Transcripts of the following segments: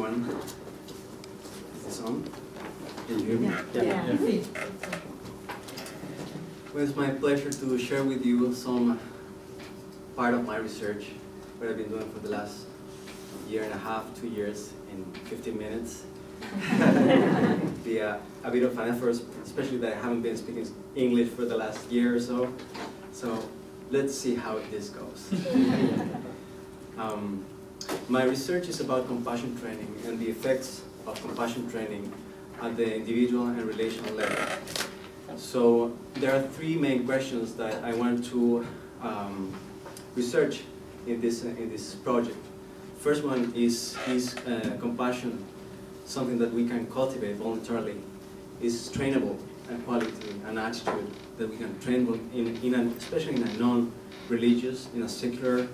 everyone. Is this on? Can you hear me? Yeah. Well, it's my pleasure to share with you some part of my research, what I've been doing for the last year and a half, 2 years, in 15 minutes. Be a bit of an effort, especially that I haven't been speaking English for the last year or so. So let's see how this goes. My research is about compassion training and the effects of compassion training at the individual and relational level. So there are three main questions that I want to research in this project. First one is compassion something that we can cultivate voluntarily? Is trainable a quality, an attitude that we can train especially in a non-religious, in a secular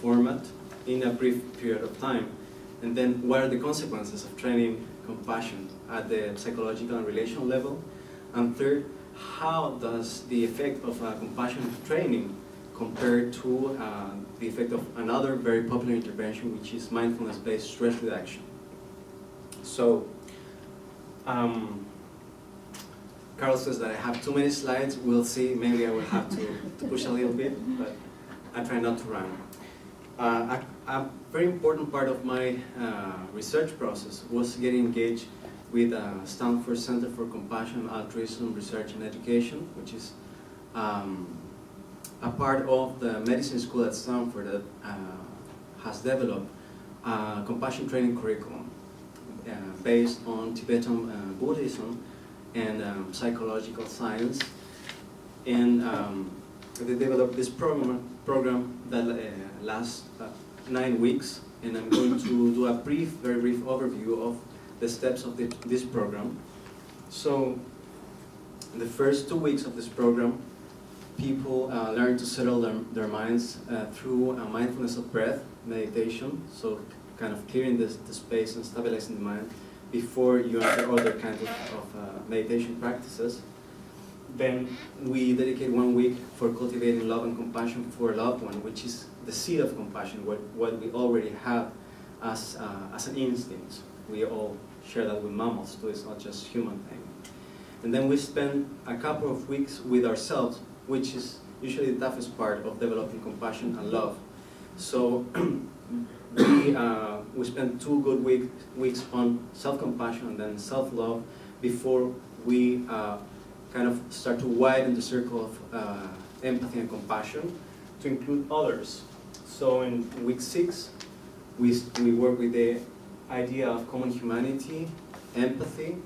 format, in a brief period of time? And then what are the consequences of training compassion at the psychological and relational level? And third, how does the effect of compassion training compare to the effect of another very popular intervention, which is mindfulness-based stress reduction? So, Carl says that I have too many slides. We'll see. Maybe I will have to push a little bit, but I try not to run. A very important part of my research process was getting engaged with Stanford Center for Compassion, Altruism, Research and Education, which is a part of the medicine school at Stanford that has developed a compassion training curriculum based on Tibetan Buddhism and psychological science. And they developed this program that lasts 9 weeks, and I'm going to do a very brief overview of the steps of this program. So, in the first 2 weeks of this program, people learn to settle their minds through mindfulness of breath, meditation, so kind of clearing the space and stabilizing the mind before you enter other kinds of meditation practices. Then we dedicate 1 week for cultivating love and compassion for a loved one, which is the seed of compassion, what we already have as an instinct. We all share that with mammals too, it's not just human thing. And then we spend a couple of weeks with ourselves, which is usually the toughest part of developing compassion and love. So we spend 2 good weeks on self-compassion and then self-love before we kind of start to widen the circle of empathy and compassion to include others. So in week 6, we work with the idea of common humanity, empathy,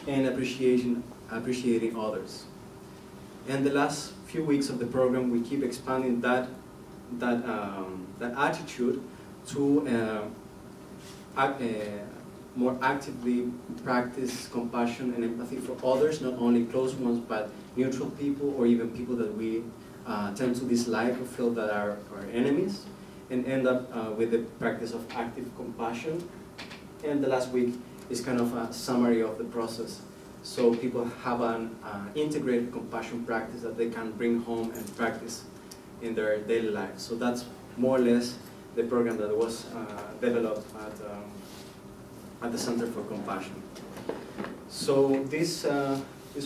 and appreciating others. And the last few weeks of the program, we keep expanding that attitude to more actively practice compassion and empathy for others, not only close ones, but neutral people or even people that we tend to dislike or feel that are our enemies, and end up with the practice of active compassion. And the last week is kind of a summary of the process. So people have an integrated compassion practice that they can bring home and practice in their daily life. So that's more or less the program that was developed at the Center for Compassion. So these are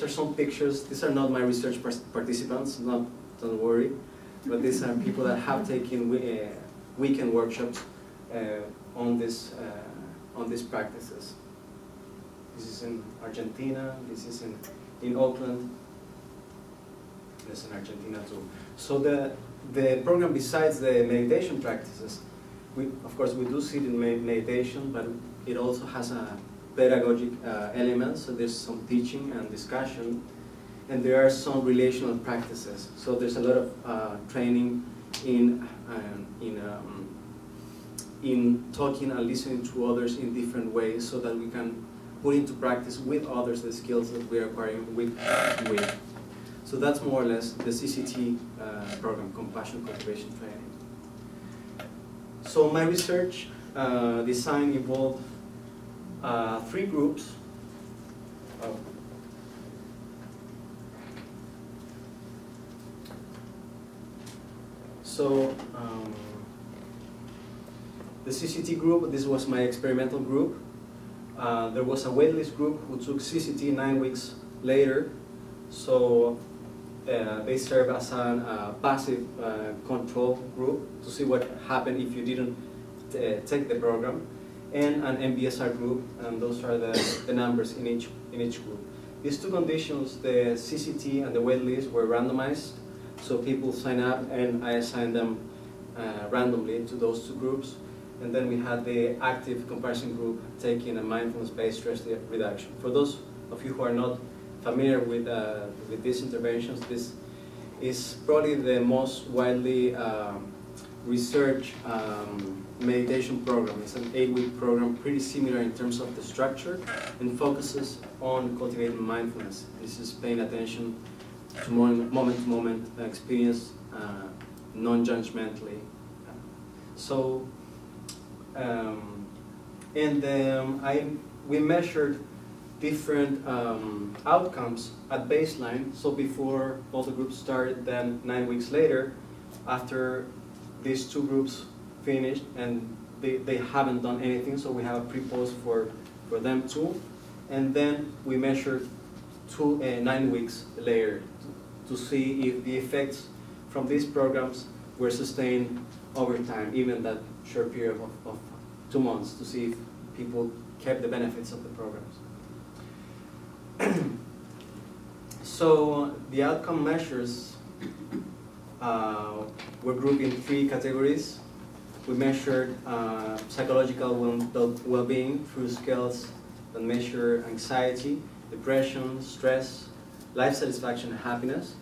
some pictures. These are not my research participants, don't worry, but these are people that have taken weekend workshops on these practices. This is in Argentina, this is in Oakland, this is in Argentina too. So the program, besides the meditation practices, of course we do sit in meditation, but it also has a pedagogic element, so there's some teaching and discussion, and there are some relational practices. So there's a lot of training in talking and listening to others in different ways so that we can put into practice with others the skills that we are acquiring week to week. So that's more or less the CCT program, Compassion Cultivation Training. So my research design involved 3 groups. The CCT group, this was my experimental group. There was a waitlist group who took CCT 9 weeks later. So they serve as a passive control group to see what happened if you didn't take the program, and an MBSR group, and those are the numbers in each group. These two conditions, the CCT and the waitlist, were randomized, so people sign up and I assign them randomly to those two groups. And then we had the active comparison group taking a mindfulness-based stress reduction. For those of you who are not familiar with these interventions, this is probably the most widely researched meditation program. It's an 8-week program, pretty similar in terms of the structure, and focuses on cultivating mindfulness. This is paying attention to moment-to-moment experience, non-judgmentally. So, we measured different outcomes at baseline. So before all the groups started, then 9 weeks later, after these two groups finished, and they haven't done anything, so we have a pre-post for them too. And then we measured 9 weeks later to see if the effects from these programs were sustained over time, even that short period of 2 months, to see if people kept the benefits of the programs. So the outcome measures were grouped in 3 categories. We measured psychological well-being through scales that measure anxiety, depression, stress, life satisfaction, and happiness.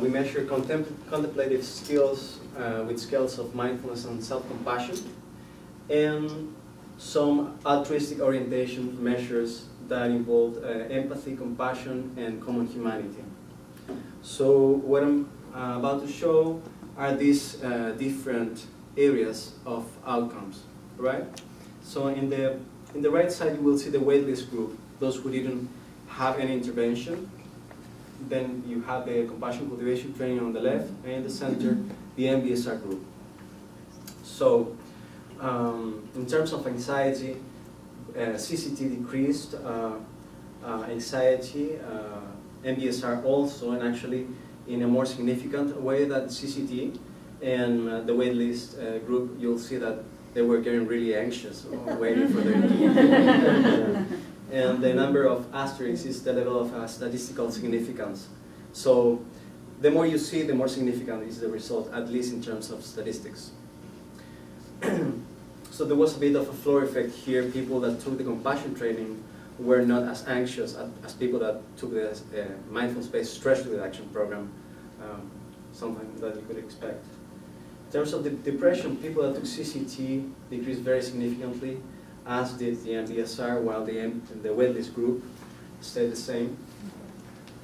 We measured contemplative skills with scales of mindfulness and self-compassion, and some altruistic orientation measures that involved empathy, compassion, and common humanity. So what I'm about to show are these different areas of outcomes, right? So in the right side, you will see the waitlist group, those who didn't have any intervention. Then you have the compassion cultivation training on the left, and in the center, the MBSR group. So in terms of anxiety, CCT decreased anxiety, MBSR also, and actually in a more significant way than CCT. And the waitlist group, you'll see that they were getting really anxious, waiting for their and the number of asterisks is the level of statistical significance. So the more you see, the more significant is the result, at least in terms of statistics. So there was a bit of a floor effect here. People that took the compassion training were not as anxious as people that took the mindfulness-based stress reduction program, something that you could expect. In terms of the depression, people that took CCT decreased very significantly, as did the MBSR, while the waitlist group stayed the same.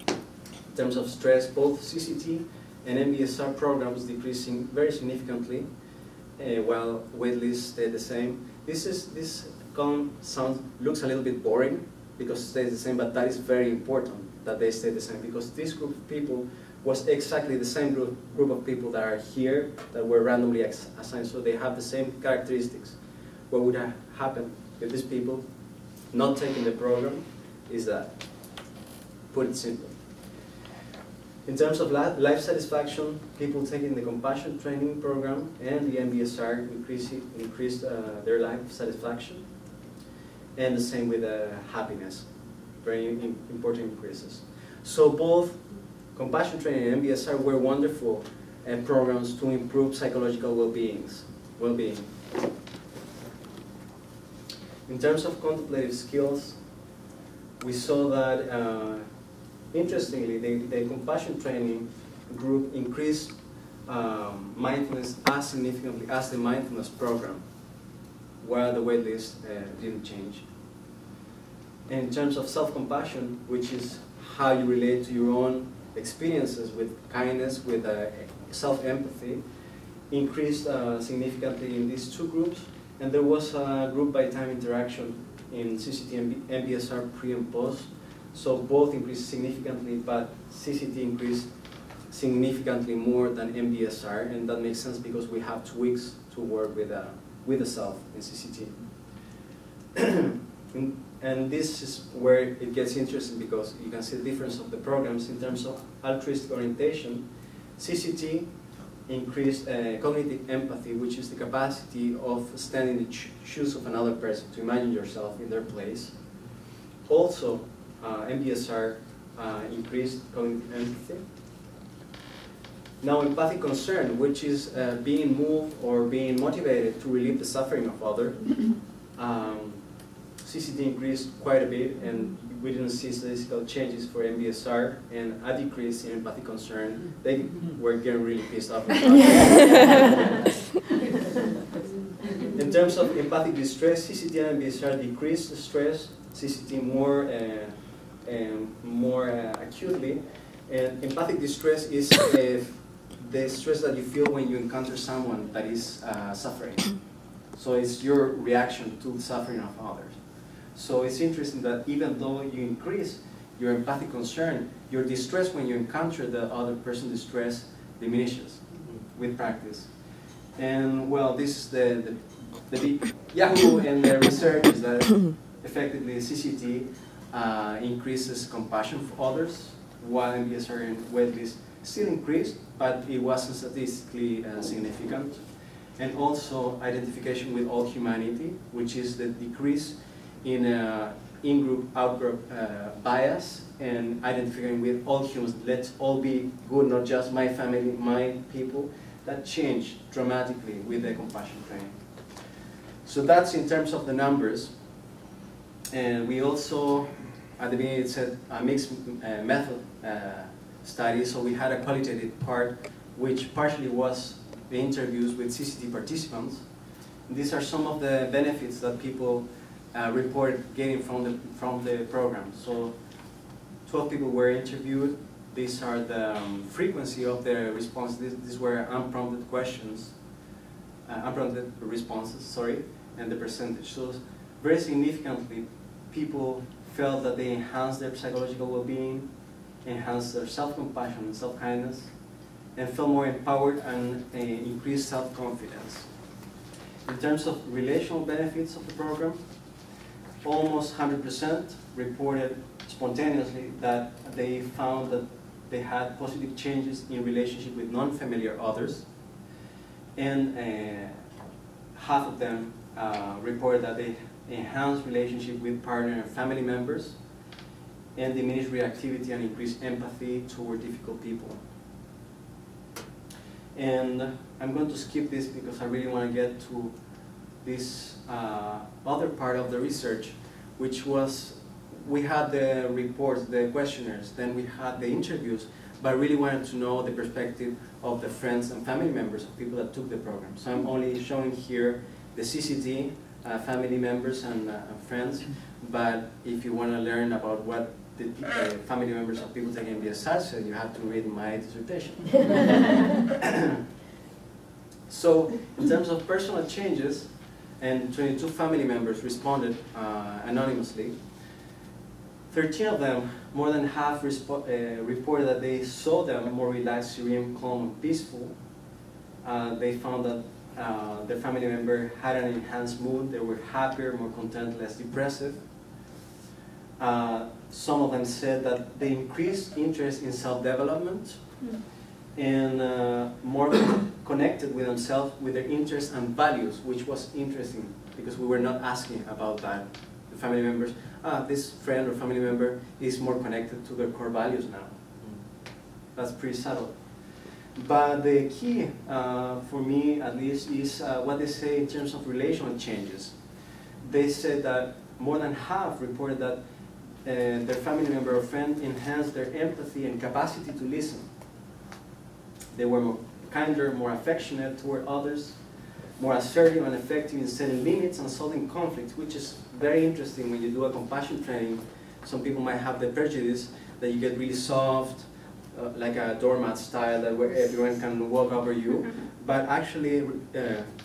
In terms of stress, both CCT and MBSR programs decreasing very significantly, while waitlist stayed the same. This column looks a little bit boring because it stays the same, but that is very important that they stay the same, because this group of people was exactly the same group of people that are here, that were randomly assigned, so they have the same characteristics. What would have happened with these people not taking the program is that, put it simply. In terms of life satisfaction, people taking the compassion training program and the MBSR increased their life satisfaction, and the same with happiness, very important increases. So both compassion training and MBSR were wonderful programs to improve psychological well-being. In terms of contemplative skills, we saw that, interestingly, the compassion training group increased mindfulness as significantly as the mindfulness program, while the waitlist didn't change. And in terms of self-compassion, which is how you relate to your own experiences with kindness, with self-empathy, increased significantly in these two groups. And there was a group-by-time interaction in CCT and MBSR pre and post. So both increased significantly, but CCT increased significantly more than MBSR, and that makes sense because we have 2 weeks to work with with the self in CCT. And this is where it gets interesting, because you can see the difference of the programs in terms of altruistic orientation. CCT increased cognitive empathy, which is the capacity of standing in the shoes of another person, to imagine yourself in their place. Also, MBSR increased cognitive empathy. Now, empathic concern, which is being moved or being motivated to relieve the suffering of others, CCT increased quite a bit, and we didn't see statistical changes for MBSR, and a decrease in empathic concern. They were getting really pissed off. In terms of empathic distress, CCT and MBSR decreased the stress, CCT more acutely. And empathic distress is the stress that you feel when you encounter someone that is suffering. So it's your reaction to the suffering of others. So it's interesting that even though you increase your empathic concern, your distress when you encounter the other person's distress diminishes with practice. And well, this is the big Yahoo and the research is that effectively CCT increases compassion for others, while MBSR and waitlist still increased, but it wasn't statistically significant. And also identification with all humanity, which is the decrease in in-group, out-group bias, and identifying with all humans. Let's all be good, not just my family, my people. That changed dramatically with the compassion training. So that's in terms of the numbers. And we also, at the beginning, it said a mixed method study. So we had a qualitative part, which partially was the interviews with CCT participants. These are some of the benefits that people reported getting from the program. So 12 people were interviewed. These are the frequency of their responses. These were unprompted questions, unprompted responses, sorry, and the percentage. So very significantly, people felt that they enhanced their psychological well-being, enhanced their self-compassion and self-kindness, and felt more empowered and increased self-confidence. In terms of relational benefits of the program, almost 100% reported spontaneously that they found that they had positive changes in relationship with non-familiar others, and half of them reported that they enhanced relationship with partner and family members, and diminished reactivity and increased empathy toward difficult people. And I'm going to skip this because I really want to get to this other part of the research, which was, we had the reports, the questionnaires, then we had the interviews, but I really wanted to know the perspective of the friends and family members of people that took the program. So I'm only showing here the CCT, family members and friends, but if you want to learn about what the family members of people taking MBSR said, you have to read my dissertation. So in terms of personal changes, and 22 family members responded anonymously. 13 of them, more than half, reported that they saw them more relaxed, serene, calm, and peaceful. They found that their family member had an enhanced mood. They were happier, more content, less depressive. Some of them said that they increased interest in self-development and more connected with themselves, with their interests and values, which was interesting because we were not asking about that. The family members, this friend or family member is more connected to their core values now. That's pretty subtle. But the key, for me at least, is what they say in terms of relational changes. They said that more than half reported that their family member or friend enhanced their empathy and capacity to listen. They were more kinder, more affectionate toward others, more assertive and effective in setting limits and solving conflicts, which is very interesting when you do a compassion training. Some people might have the prejudice that you get really soft, like a doormat style, that where everyone can walk over you. But actually,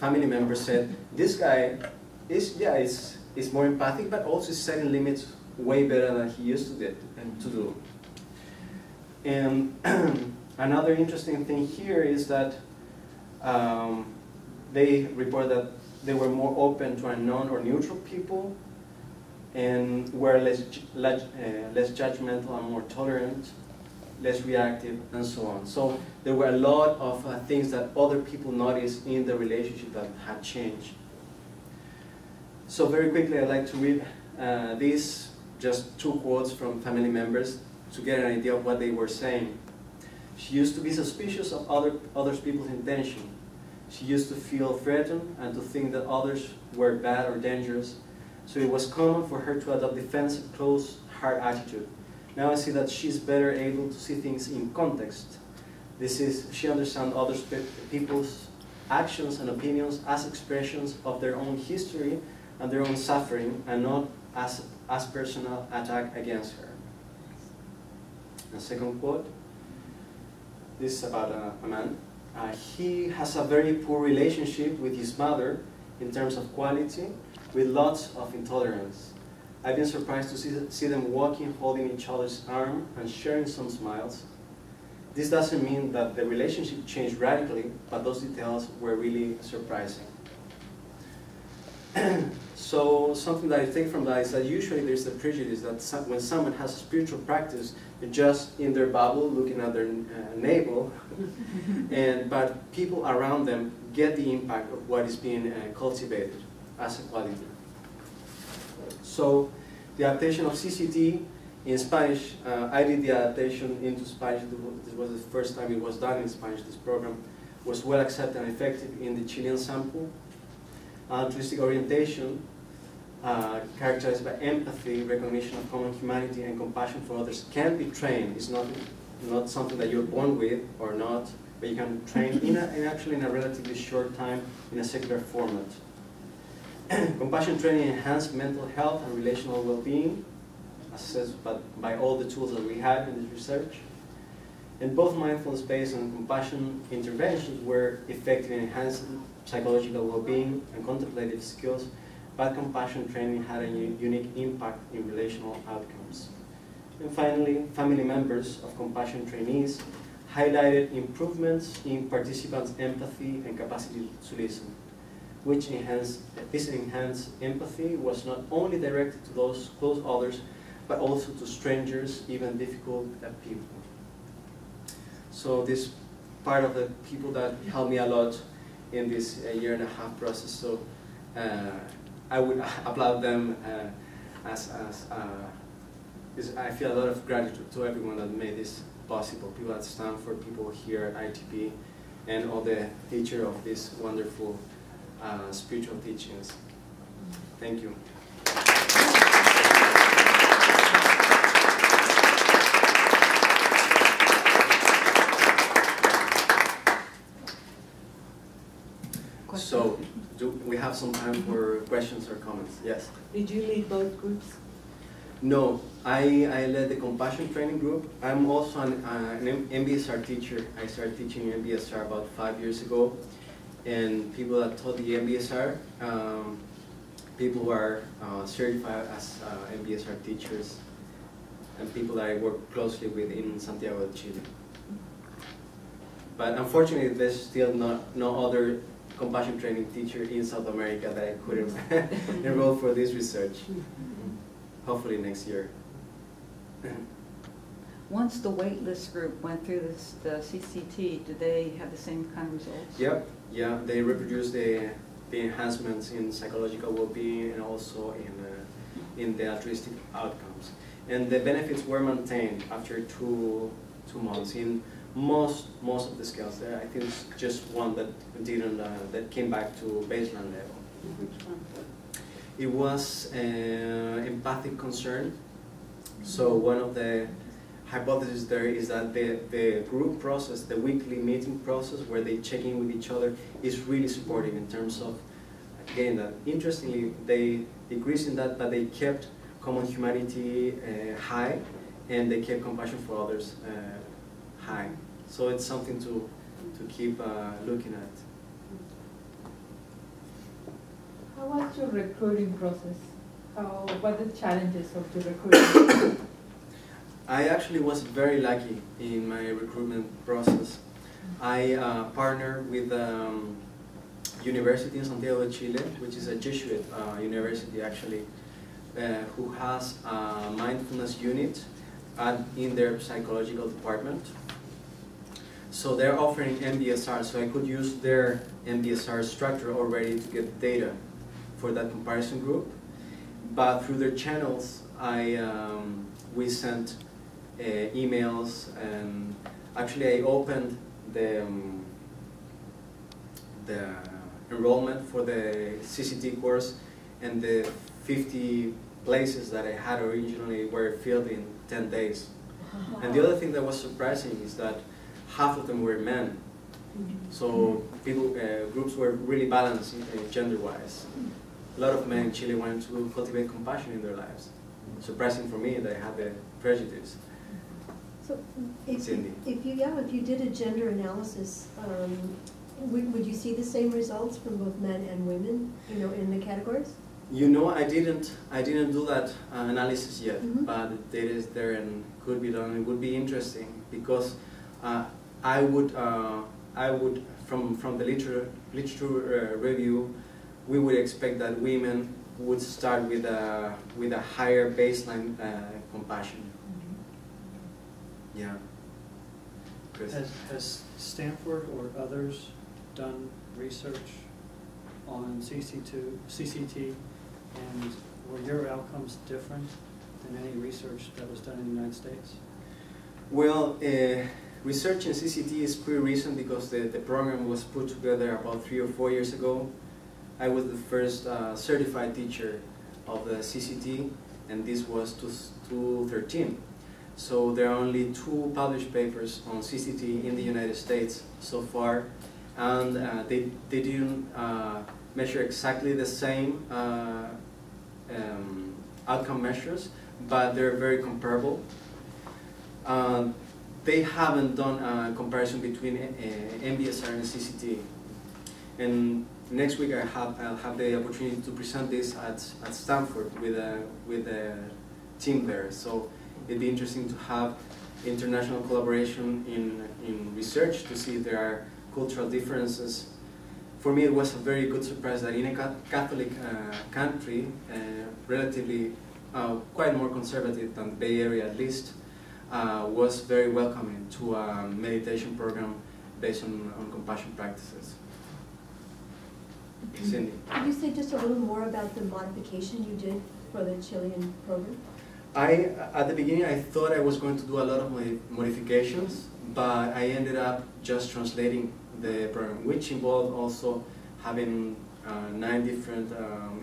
family members said, this guy is more empathic, but also setting limits way better than he used to do. And another interesting thing here is that they report that they were more open to unknown or neutral people, and were less judgmental and more tolerant, less reactive, and so on. So there were a lot of things that other people noticed in the relationship that had changed. So very quickly, I'd like to read these, just 2 quotes from family members to get an idea of what they were saying. She used to be suspicious of other people's intention. She used to feel threatened and to think that others were bad or dangerous. So it was common for her to adopt defensive, close, hard attitude. Now I see that she's better able to see things in context. This is, she understands other people's actions and opinions as expressions of their own history and their own suffering, and not as personal attack against her. The second quote, this is about a man. He has a very poor relationship with his mother in terms of quality, with lots of intolerance. I've been surprised to see them walking, holding each other's arm, and sharing some smiles. This doesn't mean that the relationship changed radically, but those details were really surprising. So something that I take from that is that usually there's the prejudice that when someone has a spiritual practice, they're just in their bubble looking at their navel, but people around them get the impact of what is being cultivated as a quality. So the adaptation of CCT in Spanish, I did the adaptation into Spanish. This was the first time it was done in Spanish. This program was well accepted and effective in the Chilean sample. Altruistic orientation, characterized by empathy, recognition of common humanity, and compassion for others, can be trained. It's not something that you're born with or not, but you can train actually in a relatively short time in a secular format. Compassion training enhanced mental health and relational well-being, assessed by all the tools that we had in this research. And both mindfulness-based and compassion interventions were effective in enhancing psychological well-being and contemplative skills, but compassion training had a unique impact in relational outcomes. And finally, family members of compassion trainees highlighted improvements in participants' empathy and capacity to listen, which this enhanced empathy was not only directed to those close others, but also to strangers, even difficult people. So this part of the people that helped me a lot in this 1.5-year process. So I would applaud them I feel a lot of gratitude to everyone that made this possible. People at Stanford, people here at ITP, and all the teachers of these wonderful spiritual teachings. Thank you. So, do we have some time for questions or comments? Yes? Did you lead both groups? No, I led the compassion training group. I'm also an MBSR teacher. I started teaching MBSR about 5 years ago. And people that taught the MBSR, people who are certified as MBSR teachers, and people that I work closely with in Santiago de Chile. But unfortunately, there's still no other compassion training teacher in South America that I couldn't enroll for this research. Hopefully next year. Once the waitlist group went through the CCT, did they have the same kind of results? Yep, yeah, they reproduced the enhancements in psychological well-being and also in the altruistic outcomes. And the benefits were maintained after two months in most of the scales. I think it's just one that didn't that came back to baseline level. Which one? It was empathic concern. So one of the hypotheses there is that the group process, the weekly meeting process where they check in with each other, is really supportive in terms of, again, that interestingly they decreased in that, but they kept common humanity high, and they kept compassion for others high. So it's something to keep looking at. How was your recruiting process? What are the challenges of the recruiting? I actually was very lucky in my recruitment process. I partnered with university in Santiago de Chile, which is a Jesuit university actually, who has a mindfulness unit in their psychological department. So they're offering MBSR, so I could use their MBSR structure already to get data for that comparison group. But through their channels, we sent emails, and actually I opened the enrollment for the CCT course, and the 50 places that I had originally were filled in 10 days. Wow. And the other thing that was surprising is that half of them were men. So people, groups were really balanced gender-wise. A lot of men in Chile wanted to cultivate compassion in their lives. Surprising for me that I had the prejudice. So if you did a gender analysis, would you see the same results from both men and women, in the categories? I didn't do that analysis yet, but the data is there and could be done. It would be interesting because I would from the literature review, we would expect that women would start with a higher baseline compassion. Yeah. Chris. Has Stanford or others done research on CCT, and were your outcomes different than any research that was done in the United States? Well, research in CCT is pretty recent because the program was put together about 3 or 4 years ago. I was the first certified teacher of the CCT, and this was 2013. So there are only 2 published papers on CCT in the United States so far, and they didn't measure exactly the same outcome measures, but they're very comparable. They haven't done a comparison between MBSR and CCT. And next week I'll have the opportunity to present this at Stanford with a team there. So it'd be interesting to have international collaboration in research to see if there are cultural differences. For me, it was a very good surprise that in a Catholic country, relatively quite more conservative than the Bay Area at least, was very welcoming to a meditation program based on compassion practices. Cindy. Could you say just a little more about the modification you did for the Chilean program? At the beginning, I thought I was going to do a lot of modifications, but I ended up just translating the program, which involved also having 9 different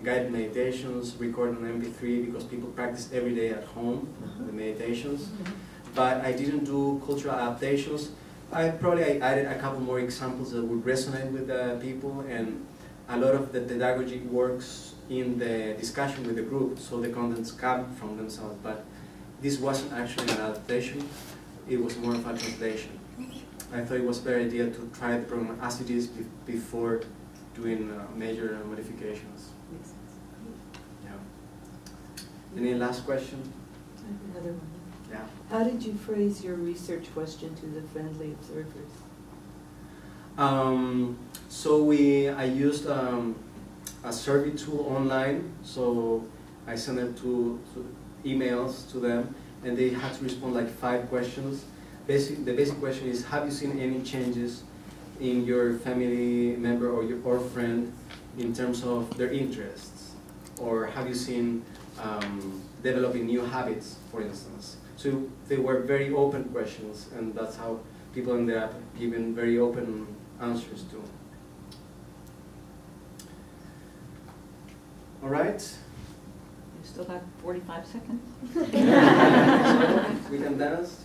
guided meditations recorded on MP3 because people practice every day at home, the meditations. But I didn't do cultural adaptations. I added a couple more examples that would resonate with the people, and a lot of the pedagogy works in the discussion with the group, so the contents come from themselves. But this wasn't actually an adaptation, it was more of a translation. I thought it was a better idea to try the program as it is before doing major modifications. Makes sense. Yeah. Any last question? I have another one. Yeah. How did you phrase your research question to the friendly observers? So I used a survey tool online, so I sent it to emails to them, and they had to respond like 5 questions. The basic question is, have you seen any changes in your family member or friend in terms of their interests? Or have you seen developing new habits, for instance? So they were very open questions, and that's how people ended up giving very open answers to. All right. You still got 45 seconds? So we can dance?